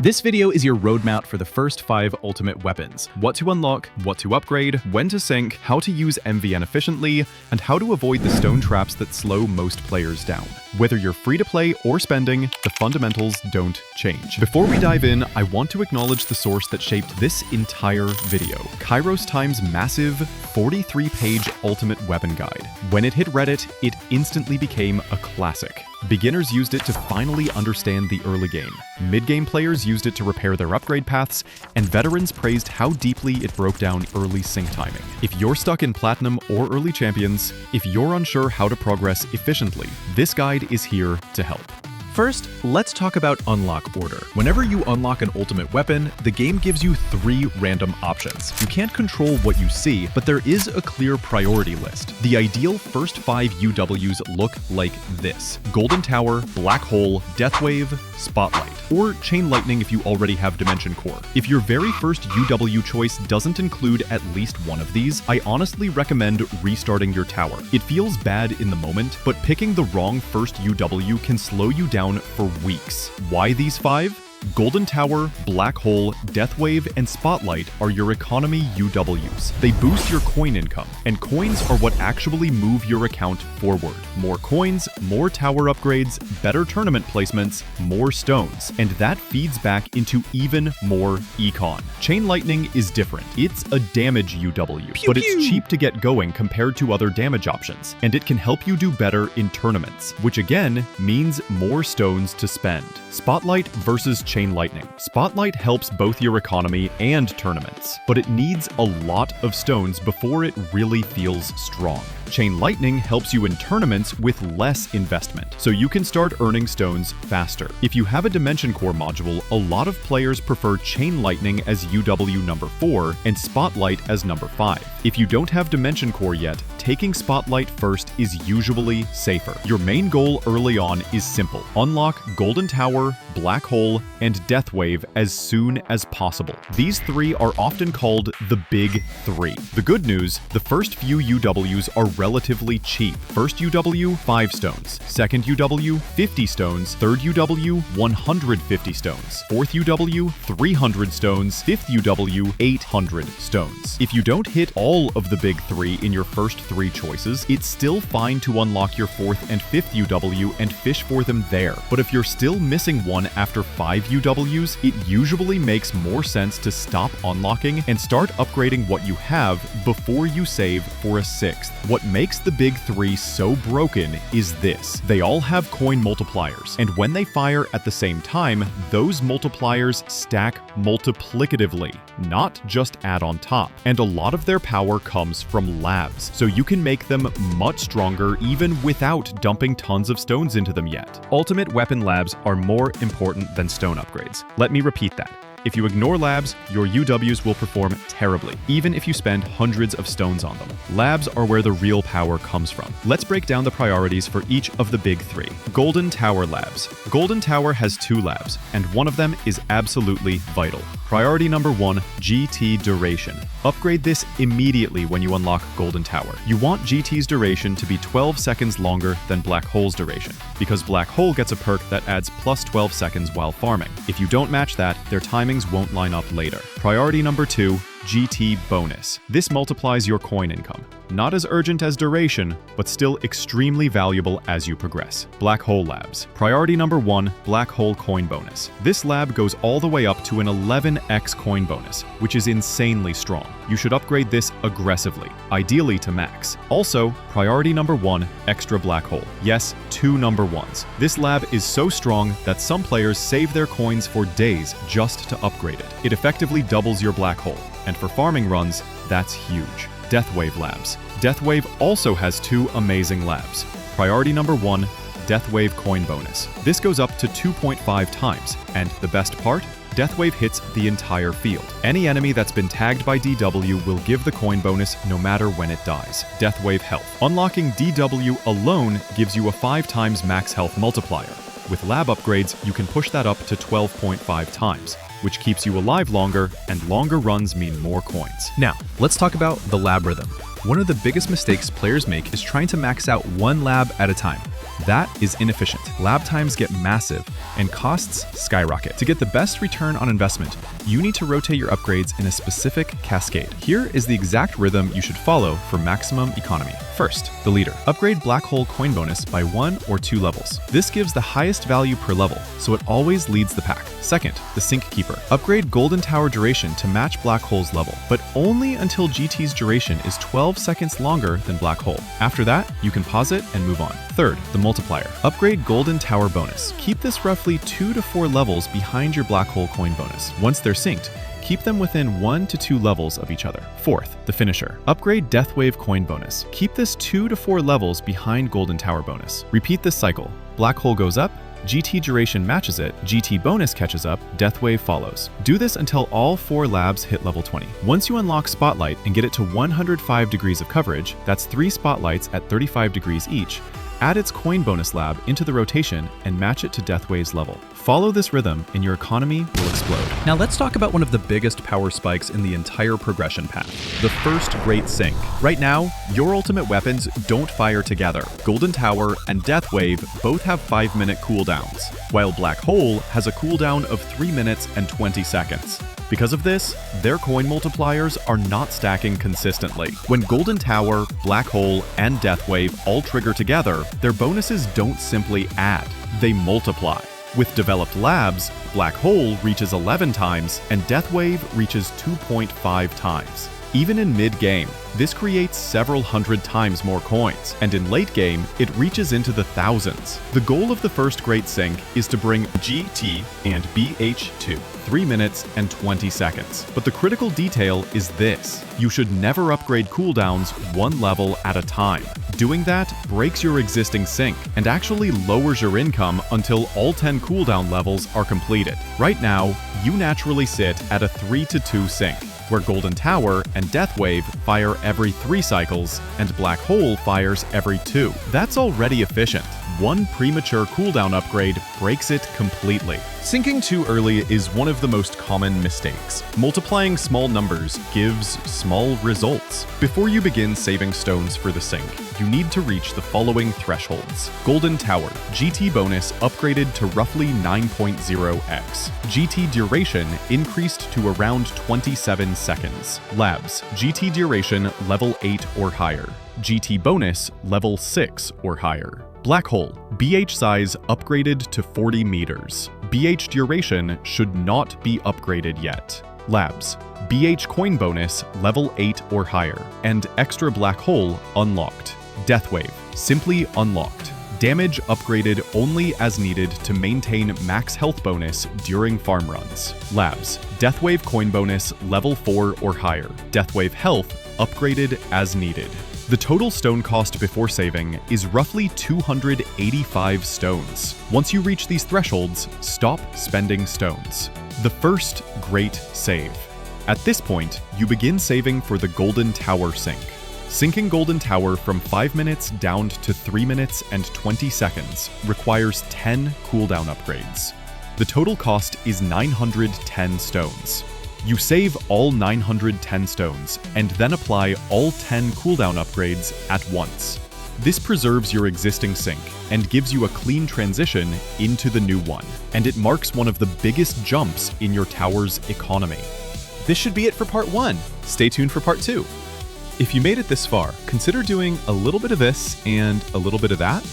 This video is your roadmap for the first 5 ultimate weapons: what to unlock, what to upgrade, when to sync, how to use MVN efficiently, and how to avoid the stone traps that slow most players down. Whether you're free to play or spending, the fundamentals don't change. Before we dive in, I want to acknowledge the source that shaped this entire video, Kairos Time's massive 43-page ultimate weapon guide. When it hit Reddit, it instantly became a classic. Beginners used it to finally understand the early game. Mid-game players used it to repair their upgrade paths, and veterans praised how deeply it broke down early sync timing. If you're stuck in Platinum or early champions, if you're unsure how to progress efficiently, this guide is here to help. First, let's talk about unlock order. Whenever you unlock an ultimate weapon, the game gives you 3 random options. You can't control what you see, but there is a clear priority list. The ideal first 5 UWs look like this: Golden Tower, Black Hole, Deathwave, Spotlight, or Chain Lightning if you already have Dimension Core. If your very first UW choice doesn't include at least one of these, I honestly recommend restarting your tower. It feels bad in the moment, but picking the wrong first UW can slow you down for weeks. Why these 5? Golden Tower, Black Hole, Deathwave, and Spotlight are your economy UWs. They boost your coin income, and coins are what actually move your account forward. More coins, more tower upgrades, better tournament placements, more stones, and that feeds back into even more econ. Chain Lightning is different. It's a damage UW, but it's cheap to get going compared to other damage options, and it can help you do better in tournaments, which again means more stones to spend. Spotlight versus Chain Lightning. Spotlight helps both your economy and tournaments, but it needs a lot of stones before it really feels strong. Chain Lightning helps you in tournaments with less investment, so you can start earning stones faster. If you have a Dimension Core module, a lot of players prefer Chain Lightning as UW number 4 and Spotlight as number 5. If you don't have Dimension Core yet, taking Spotlight first is usually safer. Your main goal early on is simple: unlock Golden Tower, Black Hole, and Deathwave as soon as possible. These 3 are often called the Big 3. The good news, the first few UWs are relatively cheap. First UW, 5 stones. Second UW, 50 stones. Third UW, 150 stones. Fourth UW, 300 stones. Fifth UW, 800 stones. If you don't hit all of the Big 3 in your first 3 choices, it's still fine to unlock your 4th and 5th UW and fish for them there. But if you're still missing one after 5 UWs, it usually makes more sense to stop unlocking and start upgrading what you have before you save for a 6th. What makes the Big 3 so broken is this: they all have coin multipliers, and when they fire at the same time, those multipliers stack multiplicatively, not just add on top. And a lot of their power comes from labs, so you can make them much stronger even without dumping tons of stones into them yet. Ultimate weapon labs are more important than stone upgrades. Let me repeat that. If you ignore labs, your UWs will perform terribly, even if you spend hundreds of stones on them. Labs are where the real power comes from. Let's break down the priorities for each of the Big 3. Golden Tower labs. Golden Tower has 2 labs, and one of them is absolutely vital. Priority number 1, GT duration. Upgrade this immediately when you unlock Golden Tower. You want GT's duration to be 12 seconds longer than Black Hole's duration, because Black Hole gets a perk that adds plus 12 seconds while farming. If you don't match that, their timings won't line up later. Priority number 2, GT bonus. This multiplies your coin income. Not as urgent as duration, but still extremely valuable as you progress. Black Hole labs. Priority number 1, Black Hole coin bonus. This lab goes all the way up to an 11x coin bonus, which is insanely strong. You should upgrade this aggressively, ideally to max. Also, priority number 1, extra Black Hole. Yes, 2 number 1s. This lab is so strong that some players save their coins for days just to upgrade it. It effectively doubles your Black Hole, and for farming runs, that's huge. Deathwave labs. Deathwave also has 2 amazing labs. Priority number 1, Deathwave coin bonus. This goes up to 2.5 times, and the best part? Deathwave hits the entire field. Any enemy that's been tagged by DW will give the coin bonus no matter when it dies. Deathwave health. Unlocking DW alone gives you a 5 times max health multiplier. With lab upgrades, you can push that up to 12.5 times, which keeps you alive longer, and longer runs mean more coins. Now, let's talk about the lab rhythm. One of the biggest mistakes players make is trying to max out one lab at a time. That is inefficient. Lab times get massive, and costs skyrocket. To get the best return on investment, you need to rotate your upgrades in a specific cascade. Here is the exact rhythm you should follow for maximum economy. First, the leader. Upgrade Black Hole coin bonus by 1 or 2 levels. This gives the highest value per level, so it always leads the pack. Second, the Sync Keeper. Upgrade Golden Tower duration to match Black Hole's level, but only until GT's duration is 12 seconds longer than Black Hole. After that, you can pause it and move on. Third, the Multiplier. Upgrade Golden Tower bonus. Keep this roughly 2 to 4 levels behind your Black Hole coin bonus. Once they're synced, keep them within 1 to 2 levels of each other. Fourth, the Finisher. Upgrade Deathwave coin bonus. Keep this 2 to 4 levels behind Golden Tower bonus. Repeat this cycle. Black Hole goes up, GT duration matches it, GT bonus catches up, Deathwave follows. Do this until all 4 labs hit level 20. Once you unlock Spotlight and get it to 105 degrees of coverage, that's 3 spotlights at 35 degrees each, add its coin bonus lab into the rotation and match it to Deathwave's level. Follow this rhythm and your economy will explode. Now let's talk about one of the biggest power spikes in the entire progression path, the first Great Sync. Right now, your ultimate weapons don't fire together. Golden Tower and Deathwave both have 5-minute cooldowns, while Black Hole has a cooldown of 3 minutes and 20 seconds. Because of this, their coin multipliers are not stacking consistently. When Golden Tower, Black Hole, and Deathwave all trigger together, their bonuses don't simply add, they multiply. With developed labs, Black Hole reaches 11 times and Deathwave reaches 2.5 times. Even in mid-game, this creates several hundred times more coins, and in late game, it reaches into the thousands. The goal of the first Great Sync is to bring GT and BH to 3 minutes and 20 seconds. But the critical detail is this: you should never upgrade cooldowns 1 level at a time. Doing that breaks your existing sync and actually lowers your income until all 10 cooldown levels are completed. Right now, you naturally sit at a 3-to-2 sync, where Golden Tower and Deathwave fire every 3 cycles, and Black Hole fires every 2. That's already efficient. One premature cooldown upgrade breaks it completely. Syncing too early is one of the most common mistakes. Multiplying small numbers gives small results. Before you begin saving stones for the sync, you need to reach the following thresholds. Golden Tower, GT bonus upgraded to roughly 9.0x. GT duration increased to around 27 seconds. Labs, GT duration level 8 or higher. GT bonus level 6 or higher. Black Hole, BH size upgraded to 40 meters. BH duration should not be upgraded yet. Labs, BH coin bonus level 8 or higher, and extra Black Hole unlocked. Deathwave, simply unlocked. Damage upgraded only as needed to maintain max health bonus during farm runs. Labs, Deathwave coin bonus level 4 or higher. Deathwave health upgraded as needed. The total stone cost before saving is roughly 285 stones. Once you reach these thresholds, stop spending stones. The first Great Save. At this point, you begin saving for the Golden Tower sync. Syncing Golden Tower from 5 minutes down to 3 minutes and 20 seconds requires 10 cooldown upgrades. The total cost is 910 stones. You save all 910 stones, and then apply all 10 cooldown upgrades at once. This preserves your existing sync, and gives you a clean transition into the new one, and it marks one of the biggest jumps in your tower's economy. This should be it for part 1. Stay tuned for part 2. If you made it this far, consider doing a little bit of this and a little bit of that,